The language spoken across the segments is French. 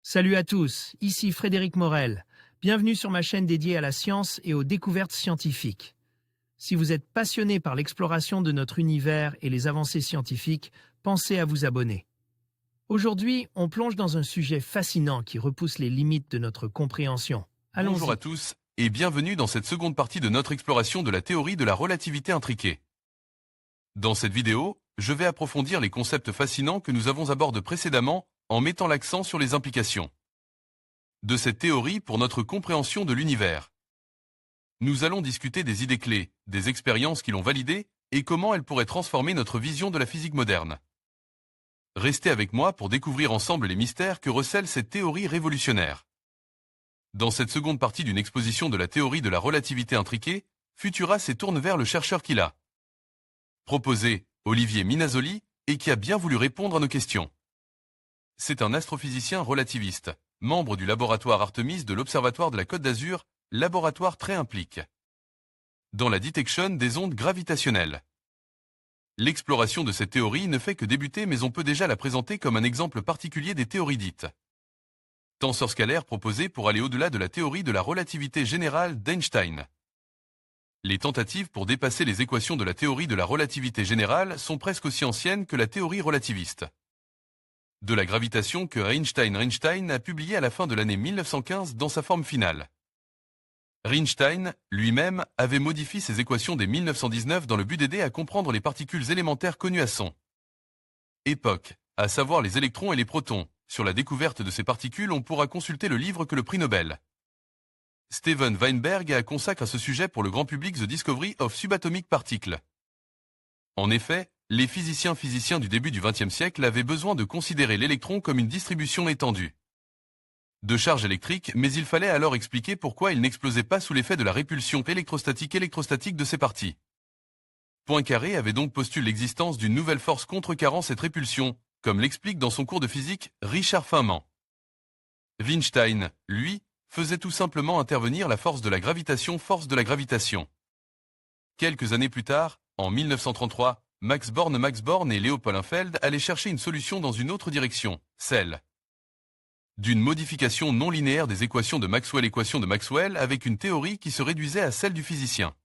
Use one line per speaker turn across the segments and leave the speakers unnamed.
Salut à tous, ici Frédéric Morel. Bienvenue sur ma chaîne dédiée à la science et aux découvertes scientifiques. Si vous êtes passionné par l'exploration de notre univers et les avancées scientifiques, pensez à vous abonner. Aujourd'hui, on plonge dans un sujet fascinant qui repousse les limites de notre compréhension.
Bonjour
Allons-y.
à tous et bienvenue dans cette seconde partie de notre exploration de la théorie de la relativité intriquée. Dans cette vidéo, je vais approfondir les concepts fascinants que nous avons abordés précédemment en mettant l'accent sur les implications de cette théorie pour notre compréhension de l'univers. Nous allons discuter des idées clés, des expériences qui l'ont validée et comment elles pourraient transformer notre vision de la physique moderne. Restez avec moi pour découvrir ensemble les mystères que recèle cette théorie révolutionnaire. Dans cette seconde partie d'une exposition de la théorie de la relativité intriquée, Futura se tourne vers le chercheur qui l'a proposé, Olivier Minasoli, et qui a bien voulu répondre à nos questions. C'est un astrophysicien relativiste, membre du laboratoire Artemis de l'Observatoire de la Côte d'Azur, laboratoire très impliqué dans la détection des ondes gravitationnelles. L'exploration de cette théorie ne fait que débuter, mais on peut déjà la présenter comme un exemple particulier des théories dites tenseurs scalaires proposés pour aller au-delà de la théorie de la relativité générale d'Einstein. Les tentatives pour dépasser les équations de la théorie de la relativité générale sont presque aussi anciennes que la théorie relativiste de la gravitation que Einstein a publié à la fin de l'année 1915 dans sa forme finale. Einstein, lui-même, avait modifié ses équations dès 1919 dans le but d'aider à comprendre les particules élémentaires connues à son époque, à savoir les électrons et les protons. Sur la découverte de ces particules, on pourra consulter le livre que le prix Nobel Steven Weinberg a consacré à ce sujet pour le grand public, The Discovery of Subatomic Particles. En effet, les physiciens du début du XXe siècle avaient besoin de considérer l'électron comme une distribution étendue de charge électrique, mais il fallait alors expliquer pourquoi il n'explosait pas sous l'effet de la répulsion électrostatique de ses parties. Poincaré avait donc postulé l'existence d'une nouvelle force contrecarrant cette répulsion, comme l'explique dans son cours de physique Richard Feynman. Einstein, lui, faisait tout simplement intervenir la force de la gravitation. Quelques années plus tard, en 1933, Max Born et Léopold Infeld allaient chercher une solution dans une autre direction, celle d'une modification non linéaire des équations de Maxwell avec une théorie qui se réduisait à celle du physicien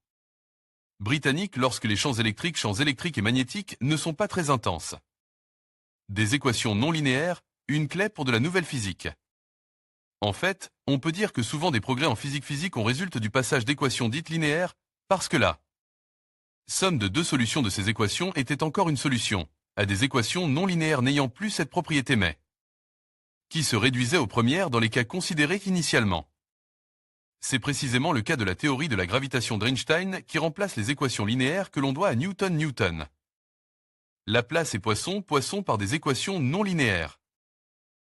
britannique lorsque les champs électriques et magnétiques ne sont pas très intenses. Des équations non linéaires, une clé pour de la nouvelle physique. En fait, on peut dire que souvent des progrès en physique ont résulté du passage d'équations dites linéaires, parce que la somme de deux solutions de ces équations était encore une solution, à des équations non linéaires n'ayant plus cette propriété mais qui se réduisait aux premières dans les cas considérés initialement. C'est précisément le cas de la théorie de la gravitation d'Einstein qui remplace les équations linéaires que l'on doit à Newton. Laplace et Poisson par des équations non linéaires.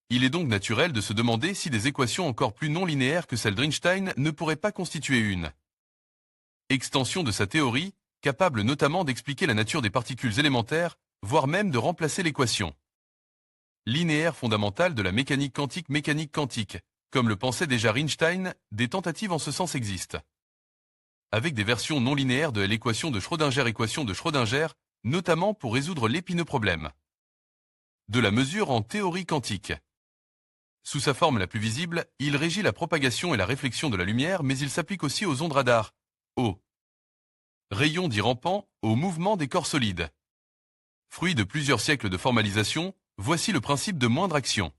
Il est donc naturel de se demander si des équations encore plus non linéaires que celles d'Einstein ne pourraient pas constituer une extension de sa théorie, capable notamment d'expliquer la nature des particules élémentaires, voire même de remplacer l'équation linéaire fondamentale de la mécanique quantique, comme le pensait déjà Einstein. Des tentatives en ce sens existent, avec des versions non linéaires de l'équation de Schrödinger, notamment pour résoudre l'épineux problème de la mesure en théorie quantique. Sous sa forme la plus visible, il régit la propagation et la réflexion de la lumière, mais il s'applique aussi aux ondes radar, aux rayons dits rampants, au mouvement des corps solides. Fruit de plusieurs siècles de formalisation, voici le principe de moindre action.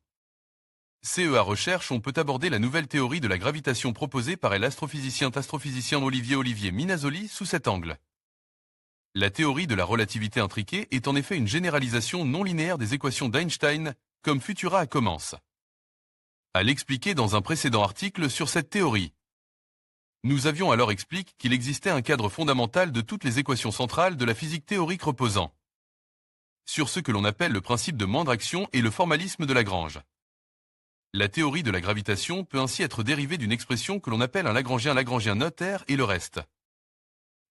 CEA Recherche, on peut aborder la nouvelle théorie de la gravitation proposée par l'astrophysicien Olivier Minasoli sous cet angle. La théorie de la relativité intriquée est en effet une généralisation non linéaire des équations d'Einstein, comme Futura commence à l'expliquer dans un précédent article sur cette théorie. Nous avions alors expliqué qu'il existait un cadre fondamental de toutes les équations centrales de la physique théorique reposant sur ce que l'on appelle le principe de moindre action et le formalisme de Lagrange. La théorie de la gravitation peut ainsi être dérivée d'une expression que l'on appelle un Lagrangien note R et le reste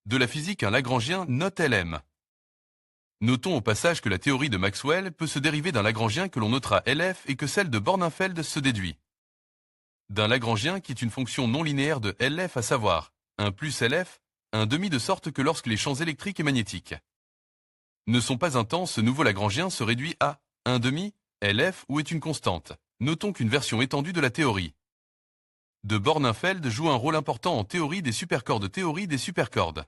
de la physique un Lagrangien note LM. Notons au passage que la théorie de Maxwell peut se dériver d'un Lagrangien que l'on notera LF et que celle de Born-Infeld se déduit d'un Lagrangien qui est une fonction non linéaire de LF, à savoir 1 plus LF, 1 demi, de sorte que lorsque les champs électriques et magnétiques ne sont pas intenses, ce nouveau Lagrangien se réduit à 1 demi LF ou est une constante. notons qu'une version étendue de la théorie de Bornfeld joue un rôle important en théorie des supercordes. Théorie des supercordes.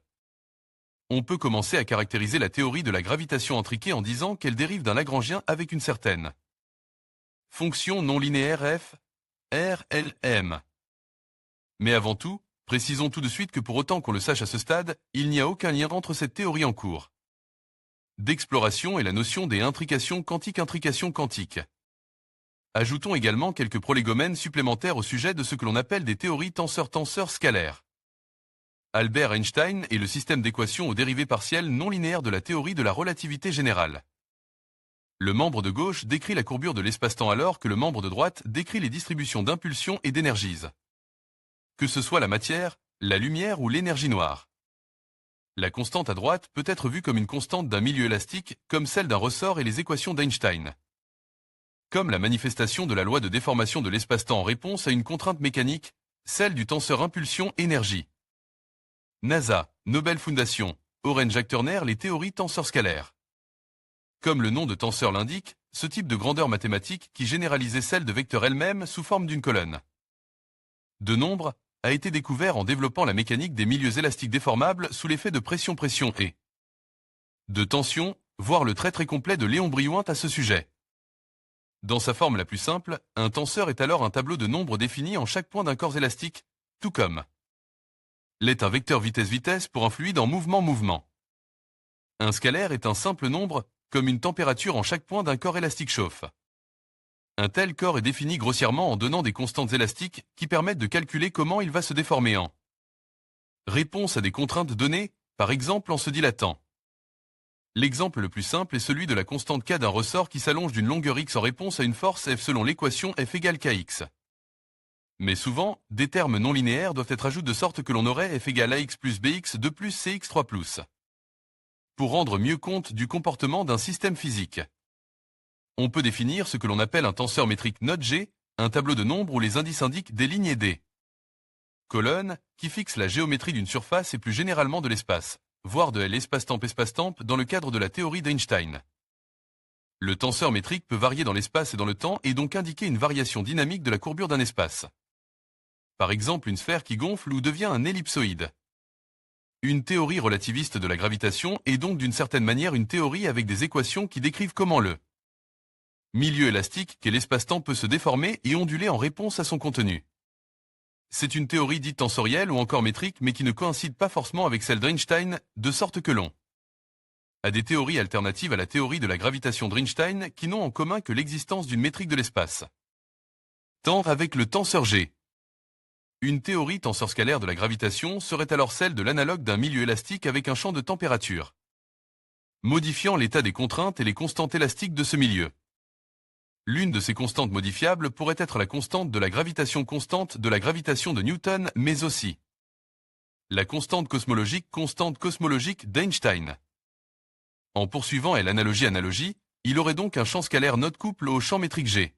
On peut commencer à caractériser la théorie de la gravitation intriquée en disant qu'elle dérive d'un Lagrangien avec une certaine fonction non linéaire f, r, l, m. Mais avant tout, précisons tout de suite que pour autant qu'on le sache à ce stade, il n'y a aucun lien entre cette théorie en cours d'exploration et la notion des intrications quantiques. Ajoutons également quelques prolégomènes supplémentaires au sujet de ce que l'on appelle des théories tenseur-tenseur scalaires. Albert Einstein et le système d'équations aux dérivées partielles non linéaires de la théorie de la relativité générale. Le membre de gauche décrit la courbure de l'espace-temps alors que le membre de droite décrit les distributions d'impulsions et d'énergies. Que ce soit la matière, la lumière ou l'énergie noire. La constante à droite peut être vue comme une constante d'un milieu élastique, comme celle d'un ressort et les équations d'Einstein. Comme la manifestation de la loi de déformation de l'espace-temps en réponse à une contrainte mécanique, celle du tenseur impulsion-énergie. NASA, Nobel Foundation, Oren Jack Turner, les théories tenseurs scalaires. Comme le nom de tenseur l'indique, ce type de grandeur mathématique qui généralisait celle de vecteurs elle-même sous forme d'une colonne de nombres a été découvert en développant la mécanique des milieux élastiques déformables sous l'effet de pression-pression et de tension, voire le très complet de Léon Brillouin à ce sujet. Dans sa forme la plus simple, un tenseur est alors un tableau de nombres défini en chaque point d'un corps élastique, tout comme l'est un vecteur vitesse-vitesse pour un fluide en mouvement-mouvement. Un scalaire est un simple nombre, comme une température en chaque point d'un corps élastique chauffe. Un tel corps est défini grossièrement en donnant des constantes élastiques qui permettent de calculer comment il va se déformer en réponse à des contraintes données, par exemple en se dilatant. L'exemple le plus simple est celui de la constante K d'un ressort qui s'allonge d'une longueur x en réponse à une force F selon l'équation F égale Kx. Mais souvent, des termes non linéaires doivent être ajoutés de sorte que l'on aurait F égale AX plus BX 2 plus CX 3 plus. Pour rendre mieux compte du comportement d'un système physique. On peut définir ce que l'on appelle un tenseur métrique note G, un tableau de nombres où les indices indiquent des lignes et des colonnes, qui fixent la géométrie d'une surface et plus généralement de l'espace, voire de l'espace-temps dans le cadre de la théorie d'Einstein. Le tenseur métrique peut varier dans l'espace et dans le temps et donc indiquer une variation dynamique de la courbure d'un espace. Par exemple une sphère qui gonfle ou devient un ellipsoïde. Une théorie relativiste de la gravitation est donc d'une certaine manière une théorie avec des équations qui décrivent comment le milieu élastique qu'est l'espace-temps peut se déformer et onduler en réponse à son contenu. C'est une théorie dite tensorielle ou encore métrique mais qui ne coïncide pas forcément avec celle d'Einstein, de sorte que l'on a des théories alternatives à la théorie de la gravitation d'Einstein qui n'ont en commun que l'existence d'une métrique de l'espace. Temps avec le tenseur G. Une théorie tenseur scalaire de la gravitation serait alors celle de l'analogue d'un milieu élastique avec un champ de température, modifiant l'état des contraintes et les constantes élastiques de ce milieu. L'une de ces constantes modifiables pourrait être la constante de la gravitation constante de la gravitation de Newton, mais aussi la constante cosmologique d'Einstein. En poursuivant l'analogie, il aurait donc un champ scalaire note couple au champ métrique G.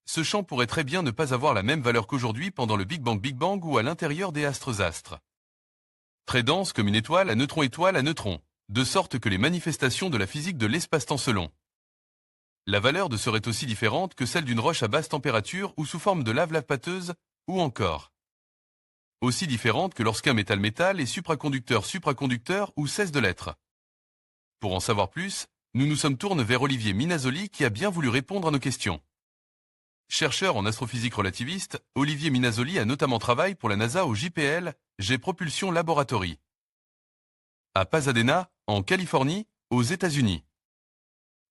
Ce champ pourrait très bien ne pas avoir la même valeur qu'aujourd'hui pendant le Big Bang ou à l'intérieur des astres. Très dense comme une étoile à neutrons, de sorte que les manifestations de la physique de l'espace-temps selon la valeur de serait aussi différente que celle d'une roche à basse température ou sous forme de lave pâteuse, ou encore aussi différente que lorsqu'un métal est supraconducteur ou cesse de l'être. Pour en savoir plus, nous nous sommes tournés vers Olivier Minasoli qui a bien voulu répondre à nos questions. Chercheur en astrophysique relativiste, Olivier Minasoli a notamment travaillé pour la NASA au JPL, Jet Propulsion Laboratory, à Pasadena, en Californie, aux États-Unis.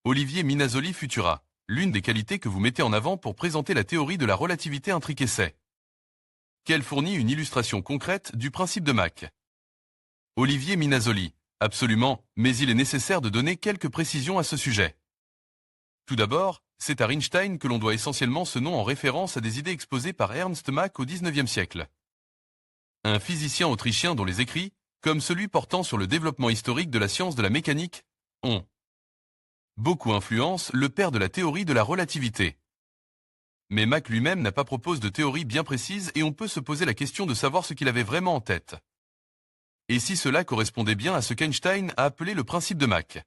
Olivier Minasoli Futura. L'une des qualités que vous mettez en avant pour présenter la théorie de la relativité intriquée c'est qu'elle fournit une illustration concrète du principe de Mach. Olivier Minasoli. Absolument, mais il est nécessaire de donner quelques précisions à ce sujet. Tout d'abord, c'est à Einstein que l'on doit essentiellement ce nom en référence à des idées exposées par Ernst Mach au XIXe siècle. Un physicien autrichien dont les écrits, comme celui portant sur le développement historique de la science de la mécanique, ont beaucoup influence le père de la théorie de la relativité. Mais Mach lui-même n'a pas proposé de théorie bien précise et on peut se poser la question de savoir ce qu'il avait vraiment en tête. Et si cela correspondait bien à ce qu'Einstein a appelé le principe de Mach.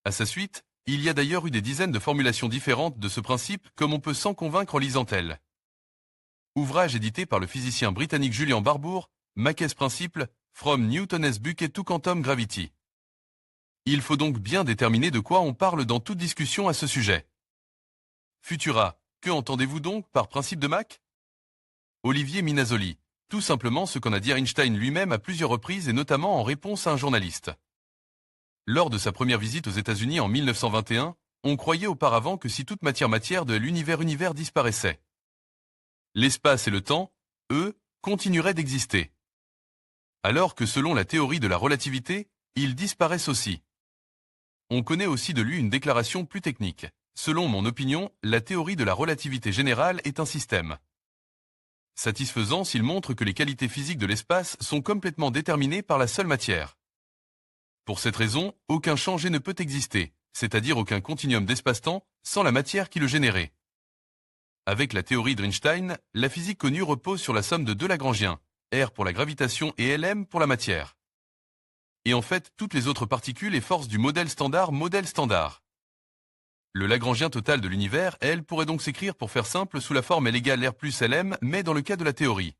À sa suite, Il y a d'ailleurs eu des dizaines de formulations différentes de ce principe, comme on peut s'en convaincre en lisant tel ouvrage édité par le physicien britannique Julian Barbour, Mackey's Principle, From Newton's Bucket to Quantum Gravity. Il faut donc bien déterminer de quoi on parle dans toute discussion à ce sujet. Futura, que entendez-vous donc par principe de Mach? Olivier Minazoli, tout simplement ce qu'en a dit Einstein lui-même à plusieurs reprises et notamment en réponse à un journaliste. Lors de sa première visite aux États-Unis en 1921, on croyait auparavant que si toute matière de l'univers disparaissait, l'espace et le temps, eux, continueraient d'exister. Alors que selon la théorie de la relativité, ils disparaissent aussi. On connaît aussi de lui une déclaration plus technique. Selon mon opinion, la théorie de la relativité générale est un système satisfaisant s'il montre que les qualités physiques de l'espace sont complètement déterminées par la seule matière. Pour cette raison, aucun champ G ne peut exister, c'est-à-dire aucun continuum d'espace-temps, sans la matière qui le générait. Avec la théorie d'Einstein, la physique connue repose sur la somme de deux Lagrangiens, R pour la gravitation et Lm pour la matière. Et en fait, toutes les autres particules et forces du modèle standard. Le Lagrangien total de l'univers, L, pourrait donc s'écrire pour faire simple sous la forme L égale R plus Lm, mais dans le cas de la théorie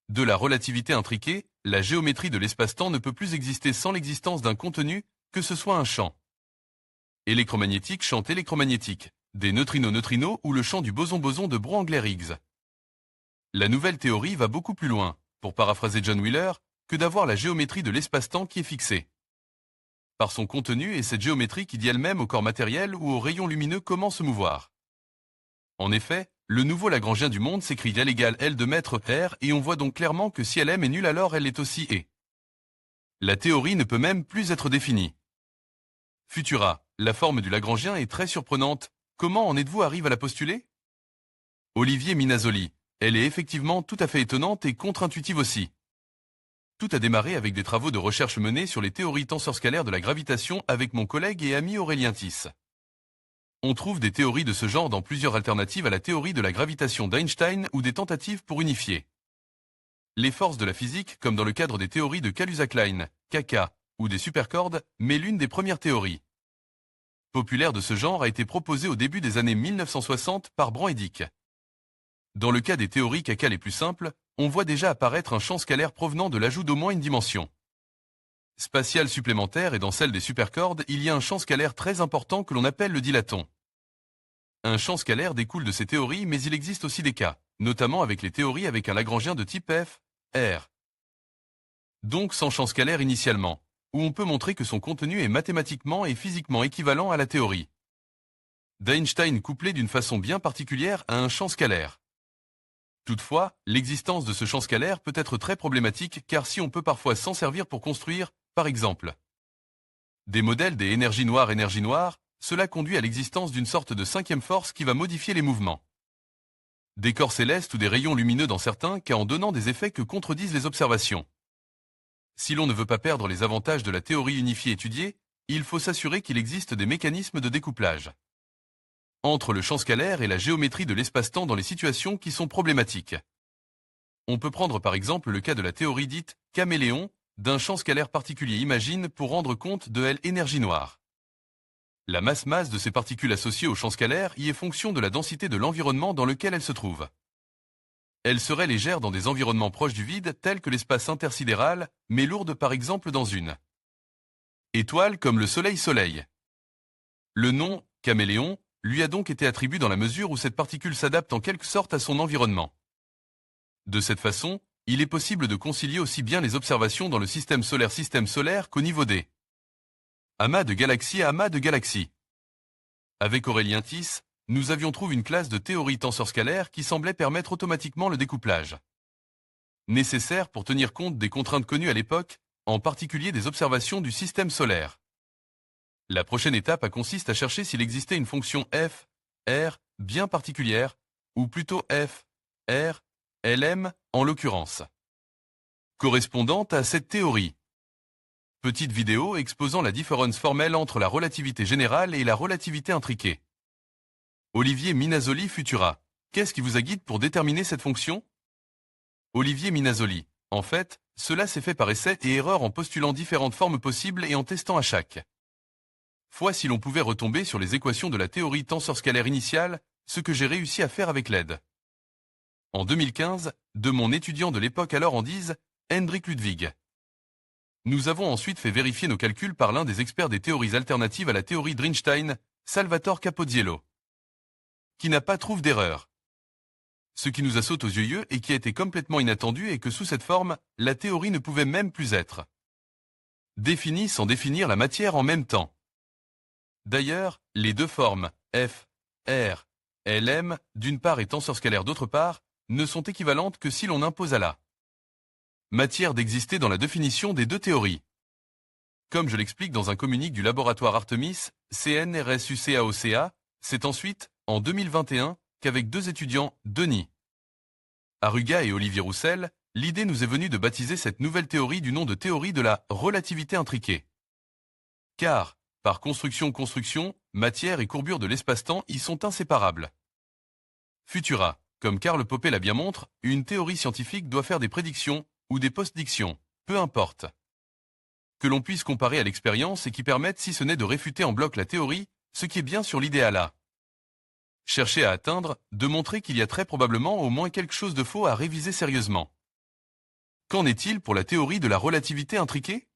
de la relativité intriquée, la géométrie de l'espace-temps ne peut plus exister sans l'existence d'un contenu, que ce soit un champ électromagnétique, champ électromagnétique, des neutrinos ou le champ du boson de Bro-Angler-Higgs. La nouvelle théorie va beaucoup plus loin, pour paraphraser John Wheeler, que d'avoir la géométrie de l'espace-temps qui est fixée par son contenu et cette géométrie qui dit elle-même au corps matériel ou aux rayons lumineux comment se mouvoir. En effet, le nouveau Lagrangien du monde s'écrit L égale L de mètre R et on voit donc clairement que si Lm est nul alors L est aussi E. La théorie ne peut même plus être définie. Futura, la forme du Lagrangien est très surprenante. Comment en êtes-vous arrivé à la postuler? Olivier Minazoli, elle est effectivement tout à fait étonnante et contre-intuitive aussi. Tout a démarré avec des travaux de recherche menés sur les théories tenseur-scalaires de la gravitation avec mon collègue et ami Aurélien Tisse. On trouve des théories de ce genre dans plusieurs alternatives à la théorie de la gravitation d'Einstein ou des tentatives pour unifier les forces de la physique comme dans le cadre des théories de Kaluza-Klein, Kk, ou des supercordes, mais l'une des premières théories populaire de ce genre a été proposée au début des années 1960 par Brand-Dicke. Dans le cas des théories Kk les plus simples, on voit déjà apparaître un champ scalaire provenant de l'ajout d'au moins une dimension spatiale supplémentaire et dans celle des supercordes, il y a un champ scalaire très important que l'on appelle le dilaton. Un champ scalaire découle de ces théories, mais il existe aussi des cas, notamment avec les théories avec un Lagrangien de type F, R. Donc sans champ scalaire initialement, où on peut montrer que son contenu est mathématiquement et physiquement équivalent à la théorie d'Einstein couplée d'une façon bien particulière à un champ scalaire. Toutefois, l'existence de ce champ scalaire peut être très problématique car si on peut parfois s'en servir pour construire, par exemple, des modèles des énergies noires, cela conduit à l'existence d'une sorte de cinquième force qui va modifier les mouvements des corps célestes ou des rayons lumineux dans certains cas en donnant des effets que contredisent les observations. Si l'on ne veut pas perdre les avantages de la théorie unifiée étudiée, il faut s'assurer qu'il existe des mécanismes de découplage entre le champ scalaire et la géométrie de l'espace-temps dans les situations qui sont problématiques. On peut prendre par exemple le cas de la théorie dite caméléon d'un champ scalaire particulier imagine pour rendre compte de L énergie noire. La masse de ces particules associées au champ scalaire y est fonction de la densité de l'environnement dans lequel elles se trouvent. Elles seraient légères dans des environnements proches du vide tels que l'espace intersidéral, mais lourdes par exemple dans une étoile comme le Soleil. Le nom caméléon lui a donc été attribué dans la mesure où cette particule s'adapte en quelque sorte à son environnement. De cette façon, il est possible de concilier aussi bien les observations dans le système solaire qu'au niveau des amas de galaxies. Avec Aurélien Tisse, nous avions trouvé une classe de théorie tenseur scalaire qui semblait permettre automatiquement le découplage nécessaire pour tenir compte des contraintes connues à l'époque, en particulier des observations du système solaire. La prochaine étape consiste à chercher s'il existait une fonction f, r, bien particulière, ou plutôt f, r, Lm en l'occurrence, correspondante à cette théorie. Petite vidéo exposant la différence formelle entre la relativité générale et la relativité intriquée. Olivier Minazoli Futura. Qu'est-ce qui vous a guidé pour déterminer cette fonction? Olivier Minazoli. En fait, cela s'est fait par essai et erreur en postulant différentes formes possibles et en testant à chaque fois si l'on pouvait retomber sur les équations de la théorie tenseur-scalaire initiale, ce que j'ai réussi à faire avec l'aide. En 2015, de mon étudiant de l'époque alors en dise, Hendrik Ludwig. Nous avons ensuite fait vérifier nos calculs par l'un des experts des théories alternatives à la théorie d'Einstein, Salvatore Capozziello, qui n'a pas trouvé d'erreur. Ce qui nous a sauté aux yeux et qui a été complètement inattendu est que sous cette forme, la théorie ne pouvait même plus être définie sans définir la matière en même temps. D'ailleurs, les deux formes, F, R, Lm, d'une part et tenseur scalaire d'autre part, ne sont équivalentes que si l'on impose à la matière d'exister dans la définition des deux théories. Comme je l'explique dans un communiqué du laboratoire Artemis, CNRSUCAOCA, c'est ensuite, en 2021, qu'avec deux étudiants, Denis Aruga et Olivier Roussel, l'idée nous est venue de baptiser cette nouvelle théorie du nom de théorie de la relativité intriquée. Car, par construction, matière et courbure de l'espace-temps y sont inséparables. Futura, comme Karl Popper la bien montre, une théorie scientifique doit faire des prédictions ou des postdictions, peu importe, que l'on puisse comparer à l'expérience et qui permettent si ce n'est de réfuter en bloc la théorie, ce qui est bien sur l'idéal à chercher à atteindre, de montrer qu'il y a très probablement au moins quelque chose de faux à réviser sérieusement. Qu'en est-il pour la théorie de la relativité intriquée?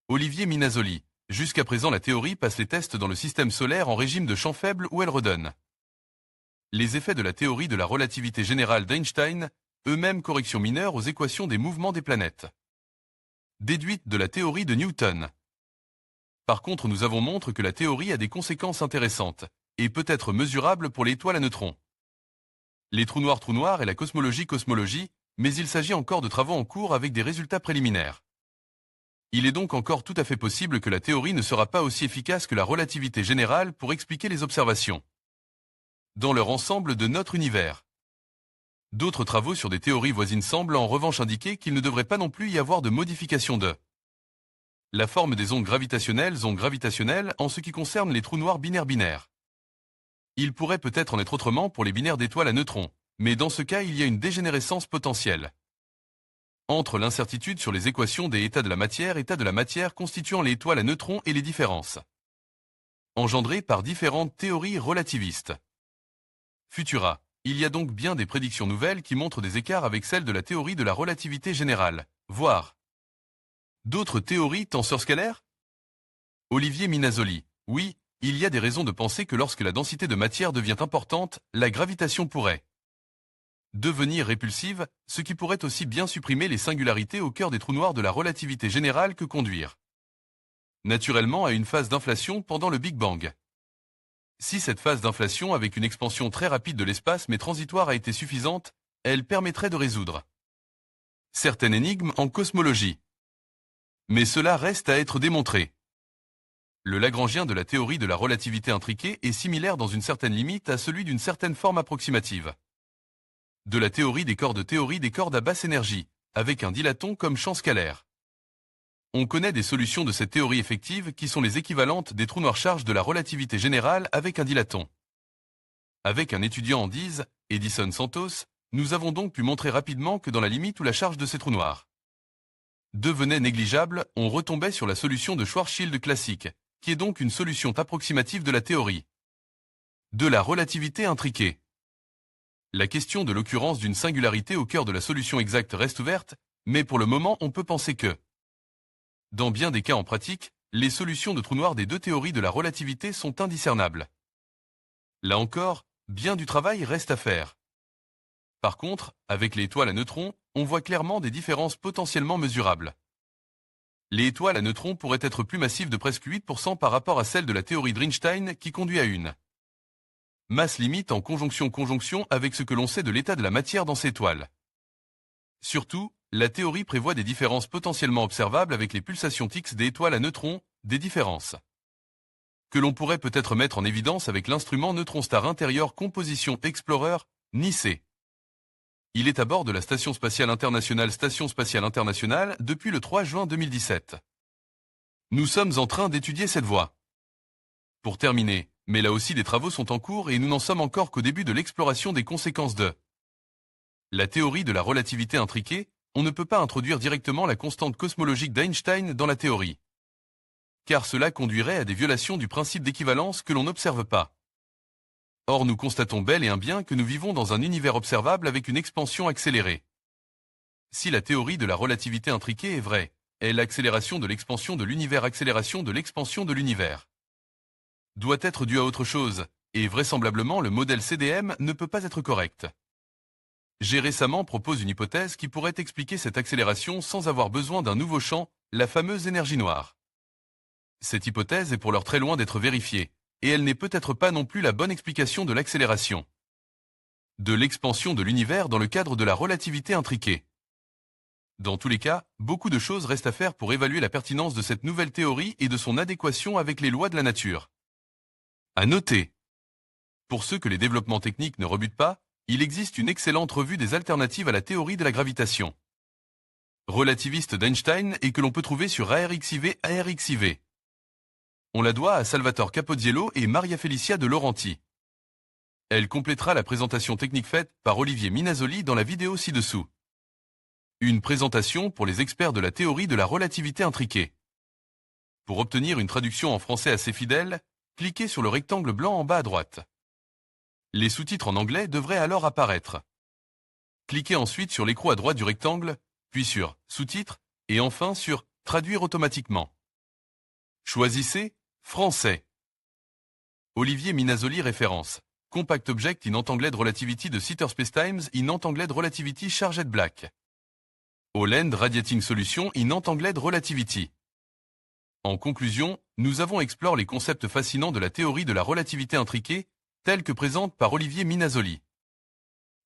Olivier Minazoli. Jusqu'à présent la théorie passe les tests dans le système solaire en régime de champ faible où elle redonne les effets de la théorie de la relativité générale d'Einstein, eux-mêmes corrections mineures aux équations des mouvements des planètes, déduites de la théorie de Newton. Par contre, nous avons montré que la théorie a des conséquences intéressantes, et peut être mesurable pour l'étoile à neutrons, les trous noirs et la cosmologie, mais il s'agit encore de travaux en cours avec des résultats préliminaires. Il est donc encore tout à fait possible que la théorie ne sera pas aussi efficace que la relativité générale pour expliquer les observations dans leur ensemble de notre univers. D'autres travaux sur des théories voisines semblent en revanche indiquer qu'il ne devrait pas non plus y avoir de modification de la forme des ondes gravitationnelles en ce qui concerne les trous noirs binaires. Il pourrait peut-être en être autrement pour les binaires d'étoiles à neutrons, mais dans ce cas il y a une dégénérescence potentielle entre l'incertitude sur les équations des états de la matière constituant les étoiles à neutrons et les différences engendrées par différentes théories relativistes. Futura. Il y a donc bien des prédictions nouvelles qui montrent des écarts avec celles de la théorie de la relativité générale, voire d'autres théories tenseur scalaire? Olivier Minazoli. Oui, il y a des raisons de penser que lorsque la densité de matière devient importante, la gravitation pourrait devenir répulsive, ce qui pourrait aussi bien supprimer les singularités au cœur des trous noirs de la relativité générale que conduire naturellement à une phase d'inflation pendant le Big Bang. Si cette phase d'inflation avec une expansion très rapide de l'espace mais transitoire a été suffisante, elle permettrait de résoudre certaines énigmes en cosmologie. Mais cela reste à être démontré. Le Lagrangien de la théorie de la relativité intriquée est similaire dans une certaine limite à celui d'une certaine forme approximative de la théorie des cordes à basse énergie, avec un dilaton comme champ scalaire. On connaît des solutions de cette théorie effective qui sont les équivalentes des trous noirs charges de la relativité générale avec un dilaton. Avec un étudiant en dise, Edison Santos, nous avons donc pu montrer rapidement que dans la limite où la charge de ces trous noirs devenait négligeable, on retombait sur la solution de Schwarzschild classique, qui est donc une solution approximative de la théorie de la relativité intriquée. La question de l'occurrence d'une singularité au cœur de la solution exacte reste ouverte, mais pour le moment on peut penser que dans bien des cas en pratique, les solutions de trous noirs des deux théories de la relativité sont indiscernables. Là encore, bien du travail reste à faire. Par contre, avec les étoiles à neutrons, on voit clairement des différences potentiellement mesurables. Les étoiles à neutrons pourraient être plus massives de presque 8% par rapport à celle de la théorie d'Einstein qui conduit à une masse limite en conjonction avec ce que l'on sait de l'état de la matière dans ces étoiles. Surtout, la théorie prévoit des différences potentiellement observables avec les pulsations X des étoiles à neutrons, des différences que l'on pourrait peut-être mettre en évidence avec l'instrument Neutron Star Intérieur Composition Explorer, NICE. Il est à bord de la Station Spatiale Internationale depuis le 3 juin 2017. Nous sommes en train d'étudier cette voie. Pour terminer, mais là aussi des travaux sont en cours et nous n'en sommes encore qu'au début de l'exploration des conséquences de la théorie de la relativité intriquée. On ne peut pas introduire directement la constante cosmologique d'Einstein dans la théorie car cela conduirait à des violations du principe d'équivalence que l'on n'observe pas. Or nous constatons bel et bien que nous vivons dans un univers observable avec une expansion accélérée. Si la théorie de la relativité intriquée est vraie, est l'accélération de l'expansion de l'univers accélération de l'expansion de l'univers doit être due à autre chose, et vraisemblablement le modèle CDM ne peut pas être correct. J'ai récemment proposé une hypothèse qui pourrait expliquer cette accélération sans avoir besoin d'un nouveau champ, la fameuse énergie noire. Cette hypothèse est pour l'heure très loin d'être vérifiée, et elle n'est peut-être pas non plus la bonne explication de l'accélération de l'expansion de l'univers dans le cadre de la relativité intriquée. Dans tous les cas, beaucoup de choses restent à faire pour évaluer la pertinence de cette nouvelle théorie et de son adéquation avec les lois de la nature. À noter, pour ceux que les développements techniques ne rebutent pas, il existe une excellente revue des alternatives à la théorie de la gravitation relativiste d'Einstein et que l'on peut trouver sur ARXIV. On la doit à Salvatore Capodiello et Maria Felicia de Laurenti. Elle complétera la présentation technique faite par Olivier Minasoli dans la vidéo ci-dessous. Une présentation pour les experts de la théorie de la relativité intriquée. Pour obtenir une traduction en français assez fidèle, cliquez sur le rectangle blanc en bas à droite. Les sous-titres en anglais devraient alors apparaître. Cliquez ensuite sur l'écrou à droite du rectangle, puis sur Sous-titres, et enfin sur Traduire automatiquement. Choisissez Français. Olivier Minasoli référence. Compact Object in Entangled Relativity de Sitter Spacetimes in Entangled Relativity Charged Black. Holland Radiating Solution in Entangled Relativity. En conclusion, nous avons exploré les concepts fascinants de la théorie de la relativité intriquée, telle que présente par Olivier Minasoli.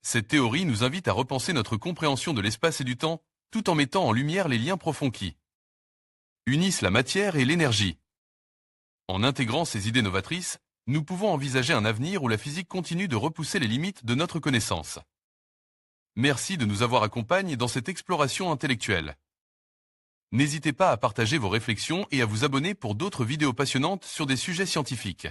Cette théorie nous invite à repenser notre compréhension de l'espace et du temps, tout en mettant en lumière les liens profonds qui unissent la matière et l'énergie. En intégrant ces idées novatrices, nous pouvons envisager un avenir où la physique continue de repousser les limites de notre connaissance. Merci de nous avoir accompagnés dans cette exploration intellectuelle. N'hésitez pas à partager vos réflexions et à vous abonner pour d'autres vidéos passionnantes sur des sujets scientifiques.